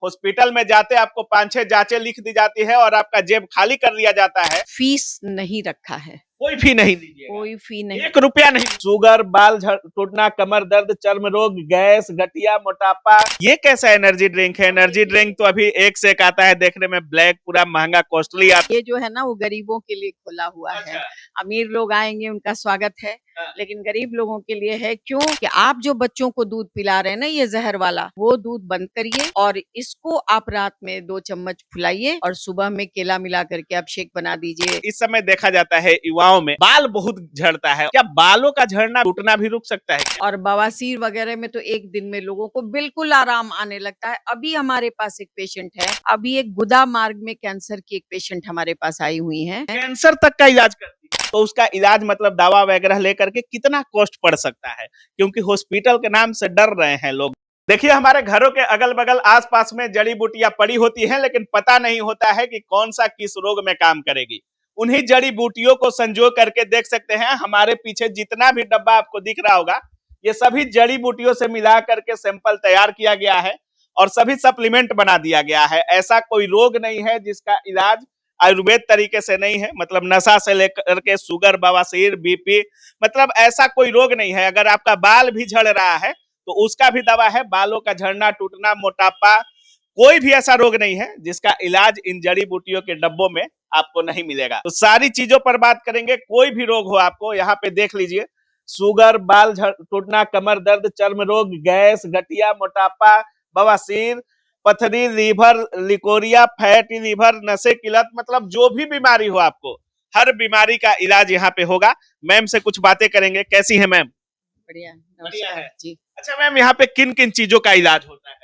Hospital में जाते आपको 5-6 जांचें लिख दी जाती है और आपका जेब खाली कर लिया जाता है। फीस नहीं रखा है, कोई फी नहीं लीजिएगा, कोई फी नहीं, 1 रुपया नहीं। शुगर, बाल टूटना, कमर दर्द, चर्म रोग, गैस, गठिया, मोटापा, ये कैसा एनर्जी ड्रिंक है? एनर्जी ड्रिंक तो अभी एक से एक आता है, देखने में ब्लैक, पूरा महंगा कॉस्टली आता है। ये जो है ना वो गरीबों के लिए खोला हुआ है। अमीर लोग आएंगे उनका स्वागत है, लेकिन गरीब लोगों के लिए है। क्यों कि आप जो बच्चों को दूध पिला रहे हैं ना ये जहर वाला, वो दूध बंद करिए और इसको आप रात में 2 चम्मच फुलाइए और सुबह में केला मिला करके आप शेक बना दीजिए। इस समय देखा जाता है युवाओं में बाल बहुत झड़ता है, क्या बालों का झड़ना टूटना भी रुक सकता है? और बवासीर वगैरह में तो एक दिन में लोगों को बिल्कुल आराम आने लगता है। अभी हमारे पास एक पेशेंट है, अभी एक गुदा मार्ग में कैंसर की एक पेशेंट हमारे पास आई हुई है, कैंसर तक का इलाज करती है, तो उसका इलाज मतलब दवा वगैरह लेकर के कितना कॉस्ट पड़ सकता है? क्योंकि हॉस्पिटल के नाम से डर रहे हैं लोग। देखिए हमारे घरों के अगल बगल आसपास में जड़ी बूटियां पड़ी होती हैं, लेकिन पता नहीं होता है कि कौन सा किस रोग में काम करेगी। उन्हीं जड़ी बूटियों को संजो करके देख सकते हैं, हमारे पीछे जितना भी डब्बा आपको दिख रहा होगा, ये सभी जड़ी बूटियों से मिला करके सैंपल तैयार किया गया है और सभी सप्लीमेंट बना दिया गया है। ऐसा कोई रोग नहीं है जिसका इलाज आयुर्वेद तरीके से नहीं है, मतलब नशा से लेकर के शुगर, बवासीर, बीपी, मतलब ऐसा कोई रोग नहीं है। अगर आपका बाल भी झड़ रहा है तो उसका भी दवा है। बालों का झड़ना, टूटना, मोटापा, कोई भी ऐसा रोग नहीं है जिसका इलाज इन जड़ी बूटियों के डब्बों में आपको नहीं मिलेगा। तो सारी चीजों पर बात करेंगे, कोई भी रोग हो आपको, यहाँ पे देख लीजिए। शुगर, बाल टूटना, कमर दर्द, चर्म रोग, गैस, गठिया, मोटापा, बवासीर, पथरी, लीवर, लिकोरिया, फैटी लीवर, नशे की लत, मतलब जो भी बीमारी हो आपको, हर बीमारी का इलाज यहाँ पे होगा। मैम से कुछ बातें करेंगे। कैसी है मैम? बढ़िया, बढ़िया है जी। अच्छा मैम, यहाँ पे किन किन चीजों का इलाज होता है?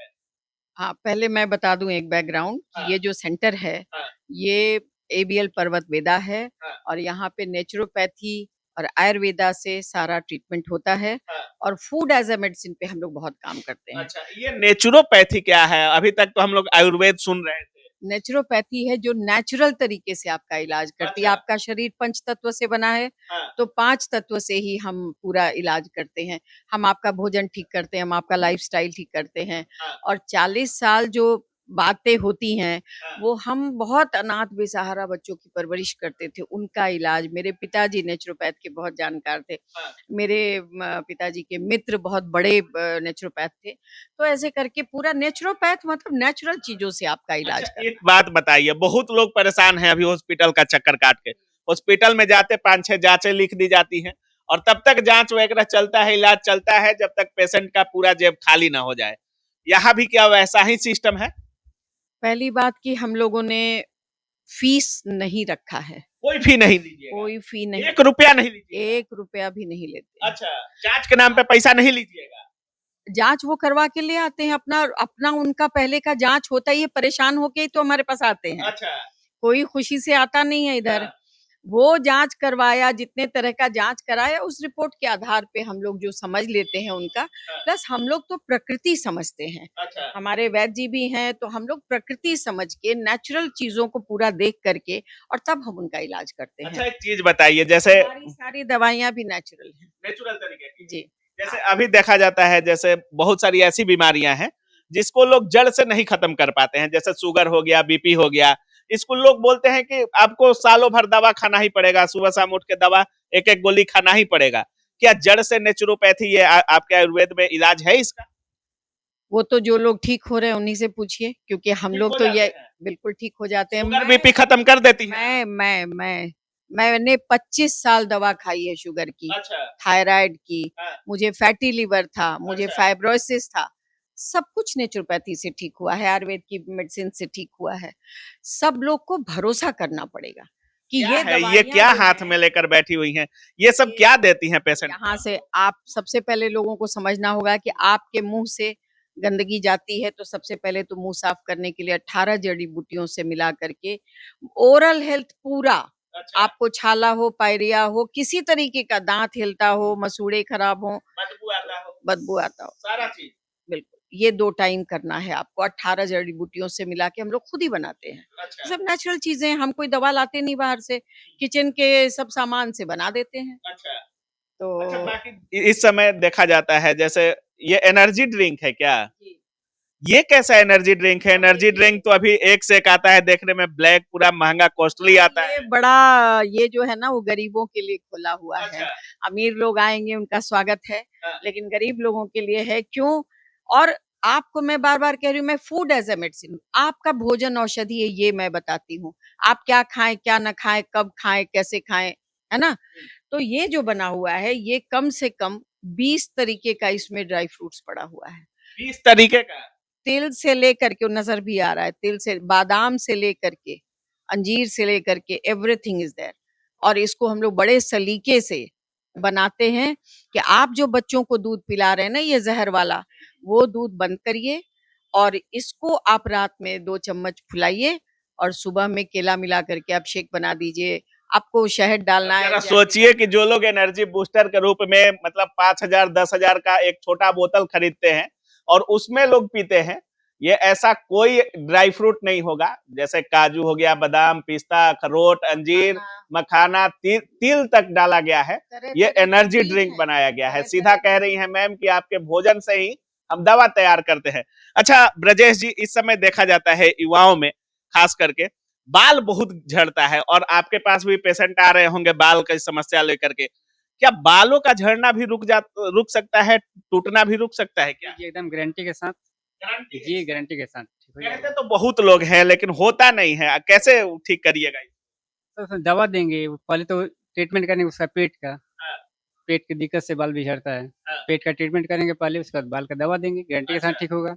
हाँ, पहले मैं बता दूं एक बैकग्राउंड। हाँ, ये जो सेंटर है, हाँ, ये एबीएल पर्वत वेदा है हाँ, और यहाँ पे नेचुरोपैथी और आयुर्वेदा से सारा ट्रीटमेंट होता है हाँ। और फूड एज अ मेडिसिन पे हम लोग बहुत काम करते हैं। अच्छा, ये नेचुरोपैथी क्या है? अभी तक तो हम लोग आयुर्वेद सुन रहे थे। नेचुरोपैथी है जो नेचुरल तरीके से आपका इलाज करती है। अच्छा। आपका शरीर 5 तत्व से बना है, हाँ, तो 5 तत्व से ही हम पूरा इलाज करते हैं। हम आपका भोजन ठीक करते हैं, हम आपका लाइफस्टाइल ठीक करते हैं हाँ, और 40 साल जो बातें होती हैं, हाँ, वो हम बहुत अनाथ बेसहारा बच्चों की परवरिश करते थे, उनका इलाज। मेरे पिताजी नेचुरोपैथ के बहुत जानकार थे। हाँ। मेरे पिताजी के मित्र बहुत बड़े नेचुरोपैथ थे। तो ऐसे करके पूरा नेचुरोपैथ मतलब नेचुरल चीज़ों से आपका इलाज अच्छा, एक करना। बात बताइए, बहुत लोग परेशान हैं अभी हॉस्पिटल का चक्कर काट के। हॉस्पिटल में जाते 5-6 जांचें लिख दी जाती हैं और तब तक जांच वगैरह चलता है, इलाज चलता है, जब तक पेशेंट का पूरा जेब खाली ना हो जाए। यहाँ भी क्या वैसा ही सिस्टम है? पहली बात कि हम लोगों ने फीस नहीं रखा है, कोई फी नहीं लीजिएगा, कोई फी नहीं, 1 रुपया नहीं लीजिएगा। 1 रुपया भी नहीं लेते हैं। अच्छा, जांच के नाम पे पैसा नहीं लीजिएगा। जाँच वो करवा के ले आते हैं, अपना अपना उनका पहले का जाँच होता ही है, परेशान होके ही तो हमारे पास आते हैं। अच्छा। कोई खुशी से आता नहीं है इधर। हाँ, वो जाँच करवाया, जितने तरह का जाँच कराया, उस रिपोर्ट के आधार पे हम लोग जो समझ लेते हैं उनका, हाँ, प्लस हम लोग तो प्रकृति समझते हैं। अच्छा। हमारे वैद्य जी भी हैं, तो हम लोग प्रकृति समझ के नेचुरल चीज़ों को पूरा देख करके और तब हम उनका इलाज करते हैं। अच्छा, एक चीज बताइए, जैसे हमारी सारी दवाइयाँ भी नेचुरल हैं। नेचुरल तरीके की, जी। जैसे अभी देखा जाता है, जैसे बहुत सारी ऐसी बीमारियां हैं जिसको लोग जड़ से नहीं खत्म कर पाते हैं, जैसे शुगर हो गया, बीपी हो गया। इसको लोग बोलते हैं कि आपको सालों भर दवा खाना ही पड़ेगा, सुबह शाम उठ के दवा एक एक गोली खाना ही पड़ेगा। क्या जड़ से नेचुरोपैथी ये आपके आयुर्वेद में इलाज है इसका? वो तो जो लोग ठीक हो रहे हैं उन्हीं से पूछिए, क्योंकि हम ठीक लोग हो तो जाते ये हैं? बिल्कुल ठीक हो जाते हैं। शुगर बीपी खत्म कर देती है? मैंने 25 साल दवा खाई है शुगर की, अच्छा। थायराइड की, हाँ, मुझे फैटी लिवर था, मुझे अच्छा। फाइब्रोसिस था। सब कुछ नेचुरोपैथी से ठीक हुआ है, आयुर्वेद की मेडिसिन से ठीक हुआ है। सब लोग को भरोसा करना पड़ेगा कि क्या ये है ये, दवाइयाँ क्या जो हाथ हैं, में लेकर बैठी हुई हैं? ये सब ये क्या देती हैं पेशेंट को? यहाँ से आप सबसे पहले लोगों को समझना होगा कि आपके मुंह से गंदगी जाती है, तो सबसे पहले तो मुंह साफ करने के लिए 18 जड़ी बूटियों से मिला करके ओरल हेल्थ पूरा, अच्छा। आपको छाला हो, पायरिया हो, किसी तरीके का दांत हिलता हो, मसूड़े खराब हो, बदबू आता हो, बदबू आता हो, सारा चीज। बिल्कुल ये 2 टाइम करना है आपको। 18 जड़ी बूटियों से मिला के हम लोग खुद ही बनाते हैं। अच्छा, सब नेचुरल चीजें हैं, हम कोई दवा लाते नहीं बाहर से, किचन के सब सामान से बना देते हैं। अच्छा। अच्छा, तो बाकी इस समय देखा जाता है, जैसे ये एनर्जी ड्रिंक है क्या? जी, ये कैसा एनर्जी ड्रिंक है? एनर्जी ड्रिंक तो अभी एक से एक आता है, देखने में ब्लैक पूरा महंगा कॉस्टली आता है। ये बड़ा ये जो है ना वो गरीबों के लिए खोला हुआ है। अच्छा। अमीर लोग आएंगे उनका स्वागत है, हाँ। लेकिन गरीब लोगों के लिए है। क्यों? और आपको मैं बार बार कह रही हूँ, मैं फूड एज ए मेडिसिन, आपका भोजन औषधि है, ये मैं बताती हूँ। आप क्या खाएं क्या ना खाएं, कब खाएं कैसे खाएं, है ना। तो ये जो बना हुआ है ये कम से कम 20 तरीके का इसमें ड्राई फ्रूट्स पड़ा हुआ है। 20 तरीके का। तिल से लेकर के, नजर भी आ रहा है, तिल से, बादाम से लेकर के, अंजीर से लेकर के, एवरीथिंग इज देयर। और इसको हम लोग बड़े सलीके से बनाते हैं कि आप जो बच्चों को दूध पिला रहे हैं ना ये जहर वाला, वो दूध बंद करिए और इसको आप रात में 2 चम्मच फुलाइए और सुबह में केला मिला करके आप शेक बना दीजिए। आपको शहद डालना है, जरा जैसे सोचिए कि जो लोग एनर्जी बूस्टर के रूप में मतलब 5,000 10,000 का एक छोटा बोतल खरीदते हैं और उसमें लोग पीते हैं, ये ऐसा कोई ड्राई फ्रूट नहीं होगा। जैसे काजू हो गया, बादाम, पिस्ता, अखरोट, अंजीर, मखाना, तिल तक डाला गया है। ये तरह-तरह के एनर्जी बीज ड्रिंक हैं, बनाया गया है। तरह-तरह सीधा के कह रही हैं मैम कि आपके भोजन से ही हम दवा तैयार करते हैं। अच्छा ब्रजेश जी, इस समय देखा जाता है युवाओं में खास करके बाल बहुत झड़ता है और आपके पास भी पेशेंट आ रहे होंगे बाल की समस्या लेकर के। क्या बालों का झड़ना भी रुक सकता है, टूटना भी रुक सकता है क्या? जी, एकदम गारंटी के साथ। गारंटी है? जी, गारंटी के साथ ठीक हो कहते जाएगा। तो बहुत लोग हैं लेकिन होता नहीं है, कैसे ठीक करिएगा? तो उसमें दवा देंगे, पहले तो ट्रीटमेंट करेंगे उसका पेट का, हाँ, पेट की दिक्कत से बाल भी झड़ता है। हाँ। पेट का ट्रीटमेंट करेंगे पहले, उसके बाद बाल का दवा देंगे, गारंटी के साथ अच्छा। ठीक होगा।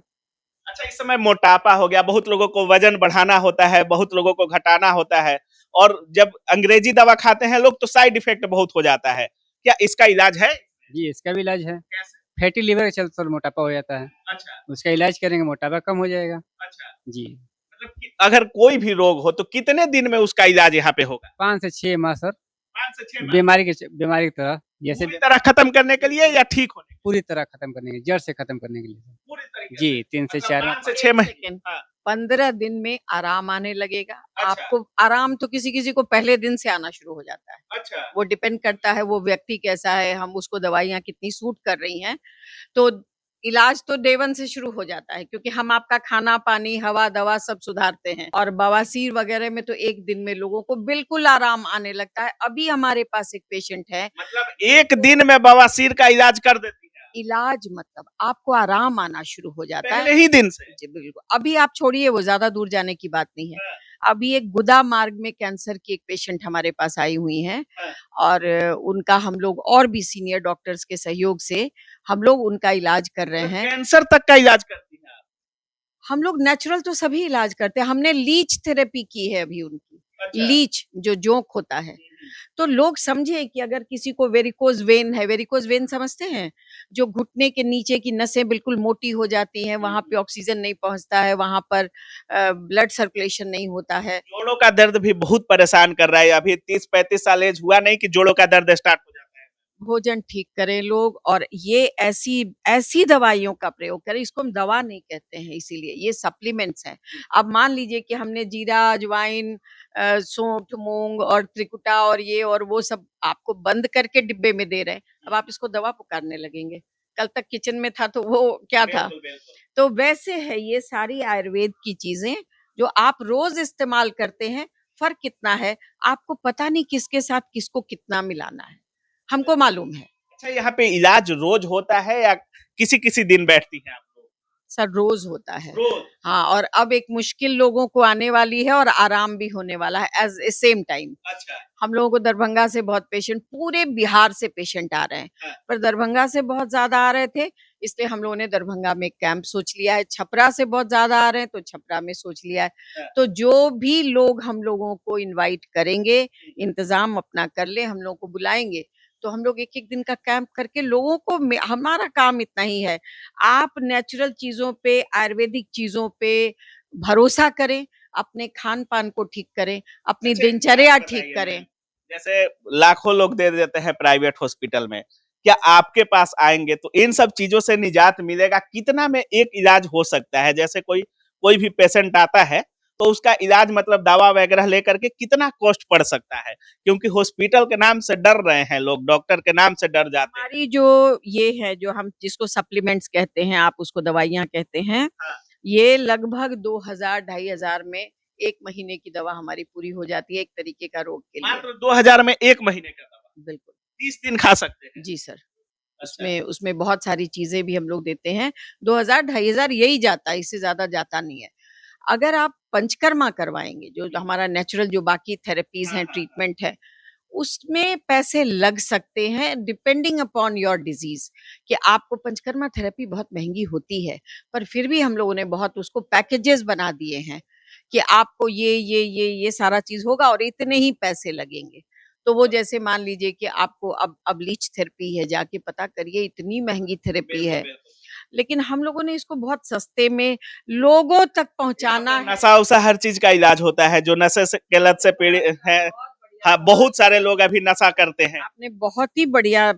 अच्छा, इस समय मोटापा हो गया, बहुत लोगों को वजन बढ़ाना होता है, बहुत लोगों को घटाना होता है और जब अंग्रेजी दवा खाते हैं लोग तो साइड इफेक्ट बहुत हो जाता है। क्या इसका इलाज है? जी, इसका भी इलाज है। कैसे? फैटी लिवर के चलते थोड़ा मोटापा हो जाता है, अच्छा, उसका इलाज करेंगे मोटापा कम हो जाएगा। अच्छा। जी, मतलब कि अगर कोई भी रोग हो तो कितने दिन में उसका इलाज यहाँ पे होगा? 5 से 6 माह सर, 5 से 6 माह। बीमारी की तरह, जैसे पूरी तरह खत्म करने के लिए या ठीक होने के लिए? पूरी तरह खत्म करने के, जड़ से खत्म करने के लिए। पूरी तरीके से। जी, 3 से मतलब 4 माह। 5 से 6 महीने। सेकंड, हाँ, 15 दिन में आराम आने लगेगा। अच्छा। आपको आराम तो किसी-किसी को पहले दिन से आना शुरू हो जाता है। अच्छा। वो डिपेंड करता है वो व्यक्ति कैसा है, हम उसको दवाइयाँ कितनी सूट कर रही हैं। तो इलाज तो डे 1 से शुरू हो जाता है, क्योंकि हम आपका खाना-पानी, हवा-दवा सब सुधारते हैं और बवासीर वगैरह में तो 1 दिन में लोगों को बिल्कुल आराम आने लगता है। अभी हमारे पास एक पेशेंट है, मतलब 1 दिन में बवासीर का इलाज कर देती है, इलाज मतलब आपको आराम आना शुरू हो जाता है। पहले ही दिन से। जी, बिल्कुल। अभी आप छोड़िए, वो ज़्यादा दूर जाने की बात नहीं है। हाँ, अभी एक गुदा मार्ग में कैंसर की एक पेशेंट हमारे पास आई हुई हैं हाँ। और उनका हम लोग और भी सीनियर डॉक्टर्स के सहयोग से हम लोग उनका इलाज कर रहे मतलब हैं। कैंसर तक का इलाज करती हैं आप? हम लोग नेचुरल तो सभी इलाज करते हैं। हमने लीच थेरेपी की है अभी उनकी। अच्छा। लीच जो जोंक होता है। तो लोग समझे कि अगर किसी को वेरिकोज वेन है, वेरिकोज वेन समझते हैं? जो घुटने के नीचे की नसें बिल्कुल मोटी हो जाती हैं, वहाँ पे ऑक्सीजन नहीं पहुँचता है, वहाँ पर ब्लड सर्कुलेशन नहीं होता है। जोड़ों का दर्द भी बहुत परेशान कर रहा है। अभी 30-35 साल एज हुआ नहीं कि जोड़ों का दर्द स्टार्ट हो जाता है। भोजन ठीक करें लोग और ये ऐसी ऐसी दवाइयों का प्रयोग करें, इसको हम दवा नहीं कहते हैं इसीलिए, ये सप्लीमेंट्स हैं। अब मान लीजिए कि हमने जीरा, अजवाइन, सौंठ, मूँग और त्रिकुटा और ये और वो सब आपको बंद करके डिब्बे में दे रहे हैं। अब आप इसको दवा पुकारने लगेंगे। कल तक किचन में था तो वो क्या था? बिल्कुल, बिल्कुल। तो वैसे है ये सारी आयुर्वेद की चीज़ें जो आप रोज़ इस्तेमाल करते हैं, फ़र्क कितना है, आपको पता नहीं किसके साथ किसको कितना मिलाना है। हमको मालूम है। अच्छा, यहाँ पे इलाज रोज होता है या किसी-किसी दिन बैठती हैं आप लोग? सर रोज़ होता है। रोज? हाँ, और अब एक मुश्किल लोगों को आने वाली है और आराम भी होने वाला है एज़ ए सेम टाइम। अच्छा। हम लोगों को दरभंगा से बहुत पेशेंट, पूरे बिहार से पेशेंट आ रहे हैं, हाँ। पर दरभंगा से बहुत ज़्यादा आ रहे थे, इसलिए हम लोगों ने दरभंगा में कैंप सोच लिया है। छपरा से बहुत ज़्यादा आ रहे हैं, तो छपरा में सोच लिया है। हाँ। तो जो भी लोग हम लोगों को इनवाइट करेंगे, इंतज़ाम अपना कर लें, हम लोगों को बुलाएँगे, तो हम लोग 1-1 दिन का कैंप करके लोगों को हमारा काम इतना ही है, आप नेचुरल चीज़ों पे, आयुर्वेदिक चीज़ों पे भरोसा करें, अपने खान-पान को ठीक करें, अपनी अच्छा, एक दिनचर्या बात ठीक बताइए करें। मैम, जैसे लाखों लोग दे देते हैं प्राइवेट हॉस्पिटल में, क्या आपके पास आएँगे तो इन सब चीज़ों से निजात मिलेगा? कितना में एक इलाज हो सकता है? जैसे कोई कोई भी पेशेंट आता है, तो उसका इलाज मतलब दवा वगैरह लेकर के कितना कॉस्ट पड़ सकता है? क्योंकि हॉस्पिटल के नाम से डर रहे हैं लोग, डॉक्टर के नाम से डर जाते हैं। हमारी जो ये है, जो हम जिसको सप्लीमेंट्स कहते हैं, आप उसको दवाइयाँ कहते हैं, हाँ। ये लगभग 2000 2500 में 1 महीने की दवा हमारी पूरी हो जाती है एक तरीके का रोग के लिए। मात्र 2000 में 1 महीने का दवा, बिल्कुल। 30 दिन खा सकते हैं। जी सर। अच्छा, उसमें उसमें बहुत सारी चीज़ें भी हम लोग देते हैं। 2000 2500 यही जाता है, इससे ज़्यादा जाता नहीं है। अगर आप पंचकर्मा करवाएँगे, जो हमारा नेचुरल जो बाकी थेरेपीज़ हाँ, हैं, हाँ, ट्रीटमेंट है, उसमें पैसे लग सकते हैं डिपेंडिंग अपॉन योर डिज़ीज़ कि आपको पंचकर्मा थेरेपी बहुत महँगी होती है, पर फिर भी हम लोगों ने बहुत उसको पैकेजेज़ बना दिए हैं कि आपको ये सारा चीज़ होगा और इतने ही पैसे लगेंगे। तो वो जैसे मान लीजिए कि आपको अब लीच थेरेपी है, जाके पता करिए इतनी महँगी थेरेपी बिल्कुल, है, बिल्कुल। लेकिन हम लोगों ने इसको बहुत सस्ते में लोगों तक यहाँ पहुँचाना पर है। नशा-वशा हर चीज़ का इलाज होता है, जो नशे से के लत से पीड़ित है। बहुत बढ़िया हाँ, बहुत सारे लोग अभी नशा करते हैं। आपने बहुत ही बढ़िया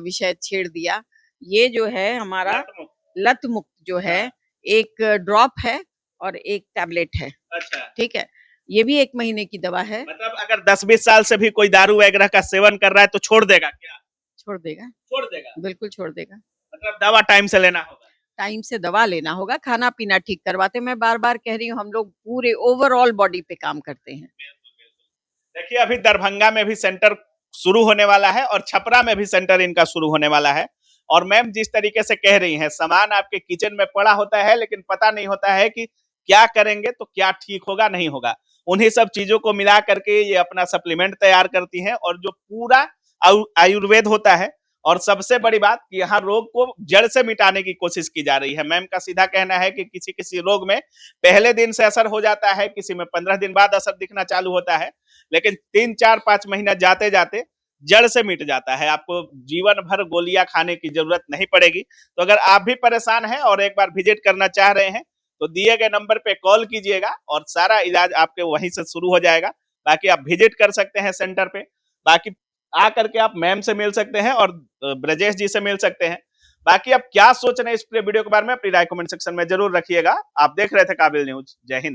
विषय छेड़ दिया। ये जो है हमारा लत मुक्त। लत मुक्त जो है, हाँ, एक ड्रॉप है और एक टैबलेट है, अच्छा। ठीक है? ये भी 1 महीने की दवा है, मतलब अगर 10-20 साल से भी कोई दारू वगैरह का सेवन कर रहा है तो छोड़ देगा क्या? छोड़ देगा, छोड़ देगा। बिल्कुल छोड़ देगा। मतलब दवा टाइम से लेना होगा। टाइम से दवा लेना होगा, खाना-पीना ठीक करवाते मैं बार-बार कह रही हूँ हम लोग पूरे ओवरऑल बॉडी पे काम करते हैं। बिल्कुल, बिल्कुल। देखिए अभी दरभंगा में भी सेंटर शुरू होने वाला है और छपरा में भी सेंटर इनका शुरू होने वाला है। और मैम जिस तरीके से कह रही हैं, सामान आपके किचन में पड़ा होता है लेकिन पता नहीं होता है कि क्या करेंगे तो क्या ठीक होगा, नहीं होगा। उन्हीं सब चीज़ों को मिला करके ये अपना सप्लीमेंट तैयार करती हैं और जो पूरा आयुर्वेद होता है। और सबसे बड़ी बात कि यहाँ रोग को जड़ से मिटाने की कोशिश की जा रही है। मैम का सीधा कहना है कि किसी-किसी रोग में पहले दिन से असर हो जाता है, किसी में 15 दिन बाद असर दिखना चालू होता है, लेकिन 3-4-5 महीना जाते-जाते जड़ से मिट जाता है। आपको जीवन भर गोलियां खाने की जरूरत नहीं पड़ेगी। तो अगर आप भी परेशान हैं और एक बार विजिट करना चाह रहे हैं तो दिए गए नंबर पे कॉल कीजिएगा और सारा इलाज आपके वहीं से शुरू हो जाएगा। बाकी आप विजिट कर सकते हैं सेंटर पे। बाकी आ करके आप मैम से मिल सकते हैं और ब्रजेश जी से मिल सकते हैं। बाकी आप क्या सोच रहे हैं इस पूरे वीडियो के बारे में अपनी राय कमेंट सेक्शन में जरूर रखिएगा। आप देख रहे थे काबिल न्यूज। जय हिंद।